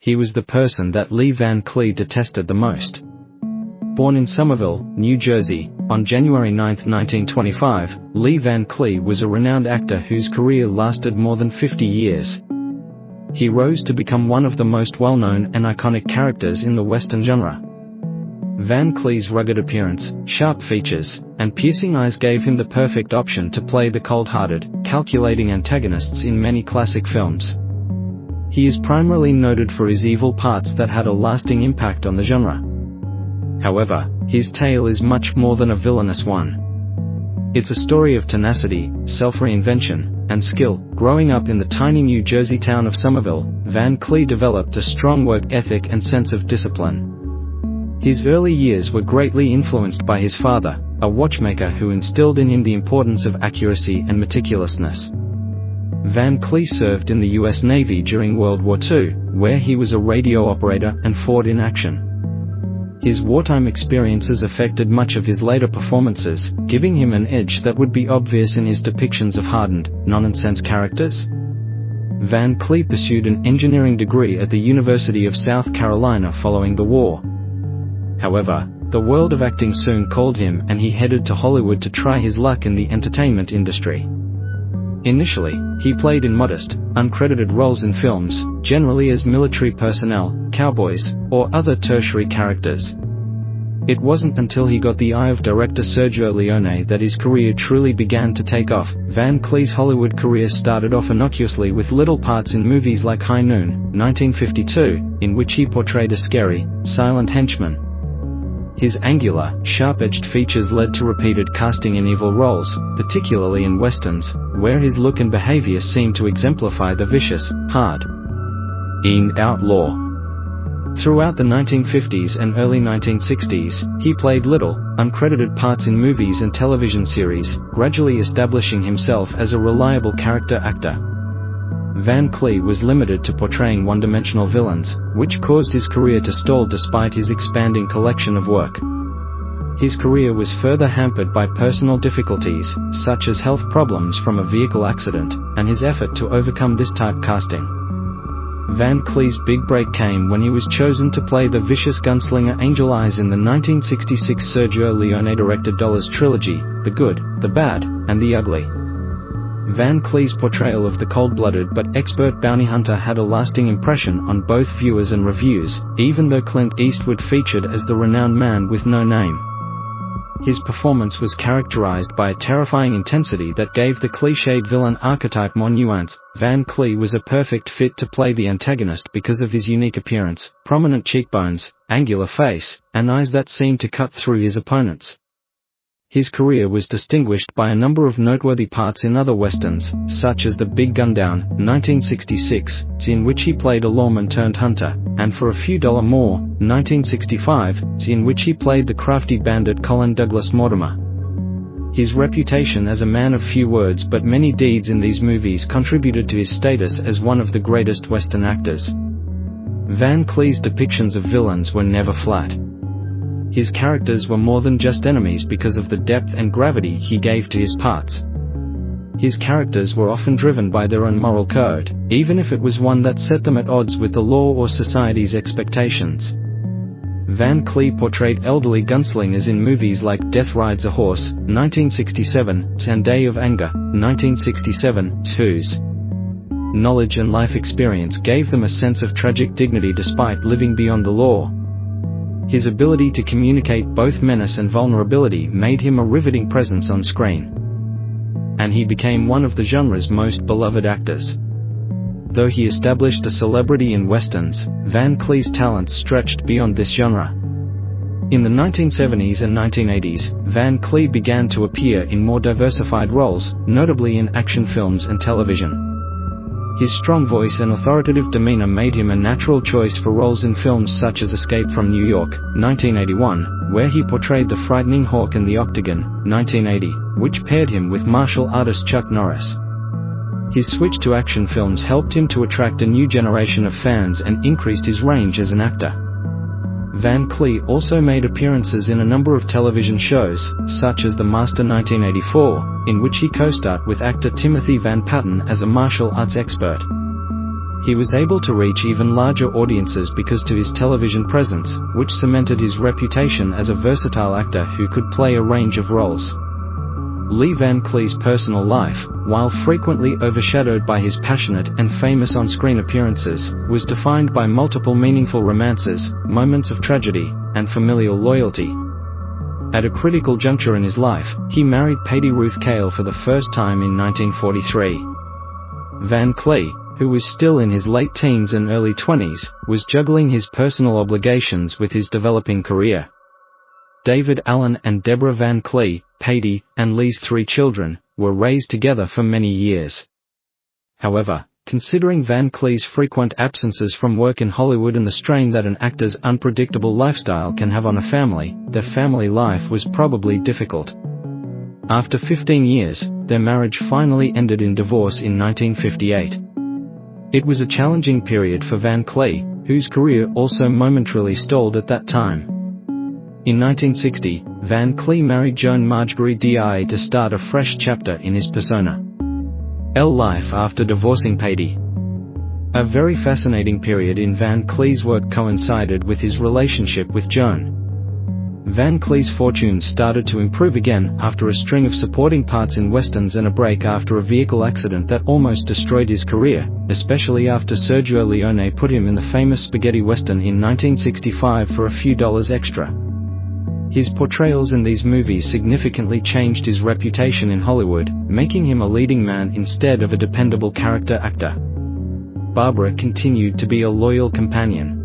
he was the person that Lee Van Cleef detested the most. Born in Somerville, New Jersey, on January 9, 1925, Lee Van Cleef was a renowned actor whose career lasted more than 50 years. He rose to become one of the most well-known and iconic characters in the Western genre. Van Cleef's rugged appearance, sharp features, and piercing eyes gave him the perfect option to play the cold-hearted, calculating antagonists in many classic films. He is primarily noted for his evil parts that had a lasting impact on the genre. However, his tale is much more than a villainous one. It's a story of tenacity, self-reinvention, and skill. Growing up in the tiny New Jersey town of Somerville, Van Cleef developed a strong work ethic and sense of discipline. His early years were greatly influenced by his father, a watchmaker who instilled in him the importance of accuracy and meticulousness. Van Cleef served in the U.S. Navy during World War II, where he was a radio operator and fought in action. His wartime experiences affected much of his later performances, giving him an edge that would be obvious in his depictions of hardened, nonsense characters. Van Cleef pursued an engineering degree at the University of South Carolina following the war. However, the world of acting soon called him and he headed to Hollywood to try his luck in the entertainment industry. Initially, he played in modest, uncredited roles in films, generally as military personnel, cowboys, or other tertiary characters. It wasn't until he got the eye of director Sergio Leone that his career truly began to take off. Van Cleef's Hollywood career started off innocuously with little parts in movies like High Noon, 1952, in which he portrayed a scary, silent henchman. His angular, sharp-edged features led to repeated casting in evil roles, particularly in westerns, where his look and behavior seemed to exemplify the vicious, hard-aimed outlaw. Throughout the 1950s and early 1960s, he played little, uncredited parts in movies and television series, gradually establishing himself as a reliable character actor. Van Cleef was limited to portraying one-dimensional villains, which caused his career to stall despite his expanding collection of work. His career was further hampered by personal difficulties, such as health problems from a vehicle accident, and his effort to overcome this typecasting. Van Cleef's big break came when he was chosen to play the vicious gunslinger Angel Eyes in the 1966 Sergio Leone-directed Dollars trilogy, The Good, the Bad, and the Ugly. Van Cleef's portrayal of the cold-blooded but expert bounty hunter had a lasting impression on both viewers and reviews, even though Clint Eastwood featured as the renowned man with no name. His performance was characterized by a terrifying intensity that gave the cliched villain archetype more nuance. Van Cleef was a perfect fit to play the antagonist because of his unique appearance, prominent cheekbones, angular face, and eyes that seemed to cut through his opponents. His career was distinguished by a number of noteworthy parts in other westerns, such as The Big Gun Down, 1966, in which he played a lawman-turned-hunter, and For a Few Dollar More, 1965, in which he played the crafty bandit Colin Douglas Mortimer. His reputation as a man of few words but many deeds in these movies contributed to his status as one of the greatest Western actors. Van Cleef's depictions of villains were never flat. His characters were more than just enemies because of the depth and gravity he gave to his parts. His characters were often driven by their own moral code, even if it was one that set them at odds with the law or society's expectations. Van Cleef portrayed elderly gunslingers in movies like Death Rides a Horse, 1967, and Day of Anger, 1967, whose knowledge and life experience gave them a sense of tragic dignity despite living beyond the law. His ability to communicate both menace and vulnerability made him a riveting presence on screen. And he became one of the genre's most beloved actors. Though he established a celebrity in westerns, Van Cleef's talents stretched beyond this genre. In the 1970s and 1980s, Van Cleef began to appear in more diversified roles, notably in action films and television. His strong voice and authoritative demeanor made him a natural choice for roles in films such as Escape from New York, 1981, where he portrayed the frightening Hawk in The Octagon, 1980, which paired him with martial artist Chuck Norris. His switch to action films helped him to attract a new generation of fans and increased his range as an actor. Van Cleef also made appearances in a number of television shows, such as The Master 1984, in which he co-starred with actor Timothy Van Patten as a martial arts expert. he was able to reach even larger audiences because of his television presence, which cemented his reputation as a versatile actor who could play a range of roles. Lee Van Cleef's personal life, while frequently overshadowed by his passionate and famous on-screen appearances, was defined by multiple meaningful romances, moments of tragedy, and familial loyalty. At a critical juncture in his life, he married Patty Ruth Cale for the first time in 1943. Van Cleef, who was still in his late teens and early 20s, was juggling his personal obligations with his developing career. David Allen and Deborah Van Cleef, Patty, and Lee's 3 children, were raised together for many years. However, considering Van Cleef's frequent absences from work in Hollywood and the strain that an actor's unpredictable lifestyle can have on a family, their family life was probably difficult. After 15 years, their marriage finally ended in divorce in 1958. It was a challenging period for Van Cleef, whose career also momentarily stalled at that time. In 1960, Van Cleef married Joan Marjorie Dia to start a fresh chapter in his persona. Life after divorcing Patty. A very fascinating period in Van Cleef's work coincided with his relationship with Joan. Van Cleef's fortunes started to improve again after a string of supporting parts in westerns and a break after a vehicle accident that almost destroyed his career, especially after Sergio Leone put him in the famous spaghetti western in 1965 for a few dollars extra. His portrayals in these movies significantly changed his reputation in Hollywood, making him a leading man instead of a dependable character actor. Barbara continued to be a loyal companion.